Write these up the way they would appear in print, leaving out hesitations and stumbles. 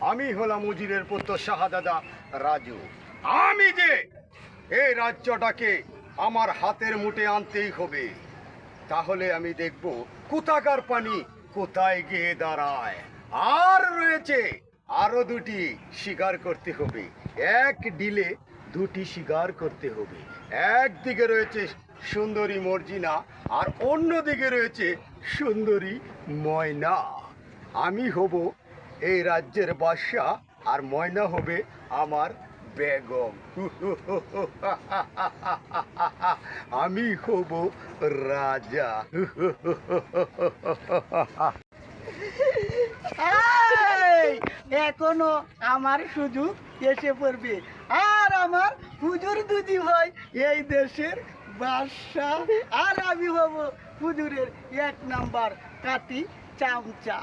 আমি হলাম উজিরের পুত্র শাহজাদা রাজু। আমি যে এই রাজ্যটাকে আমার হাতের মুঠে আনতেই হবে, তাহলে আমি দেখব কোথাকার পানি কোথায় গিয়ে দাঁড়ায়। আর রয়েছে আরো দুটি শিকার করতে হবে, এক ডিলে দুটি শিকার করতে হবে। একদিকে রয়েছে সুন্দরী মর্জিনা, আর অন্যদিকে রয়েছে সুন্দরী ময়না। আমি হব এই রাজ্যের বাদশা, আর ময়না হবে আমার বেগম। আমি হব রাজা। এই, এখনো আমার সুযোগ এসে পড়বে, আর আমার হুজুর দুদি ভাই এই দেশের বাদশা, আর আমি হব হুজুরের 1 নাম্বার কাটি চামচা।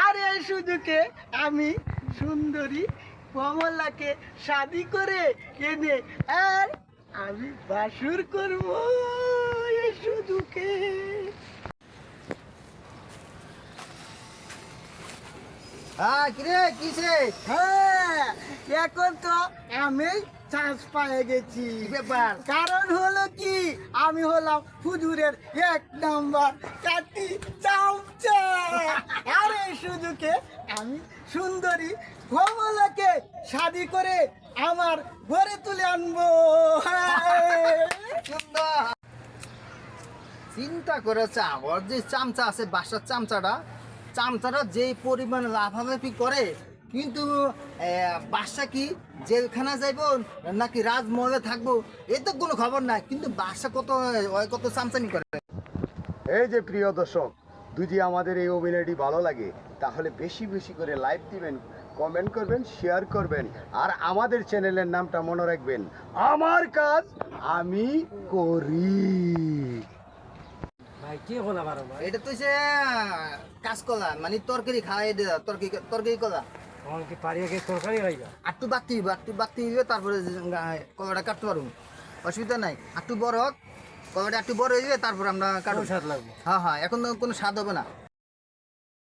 আর এই সুযোগে আমি সুন্দরী কমলাকে শাদি করে এনে আর আমি বাসুর করব এই সুযোগে। হ্যাঁ কিরে কিসে হ্যাঁ, এখন তো আমি চান্স পেয়ে গেছি। ব্যাপার? কারণ হলো কি, আমি হলাম হুজুরের 1 নাম্বার কাটি চামচা। আর এই সুযোগে আমি সুন্দরী কমলাকে শাদি করে আমার ঘরে তুলে আনবো। সুন্দর চিন্তা করে ওর যে চামচা আছে বাসার চামচাটা যে পরিমাণ লাফালাফি করে, কিন্তু বাসা কি যেখানে যাইব নাকি রাজমহলে থাকবো এ তো কোনো খবর নাই, কিন্তু বাসা কত চামচামি করে। এই যে প্রিয় দর্শক, যদি আমাদের এই অভিনয়টি ভালো লাগে তাহলে বেশি বেশি করে লাইক দিবেন, কমেন্ট করবেন, শেয়ার করবেন, আর আমাদের চ্যানেলের নামটা মনে রাখবেন, আমার কাজ আমি করি। ভাই কি হলো বারো ভাই? এটা তো সে কাঁচকলা মানে তরকারি খাওয়াই তরকারি কলা আমার কি পারিয়ে গিয়ে তরকারি হইবা? একটু বাড়তি হইবে, তারপরে কলাটা কাটতে পারবো, অসুবিধা নাই। একটু বড় হোক, কলাটা একটু বড় হয়ে যাবে, তারপর আমরা কাটবো। স্বাদ লাগবে। হ্যাঁ, এখন তো কোনো স্বাদ হবে না।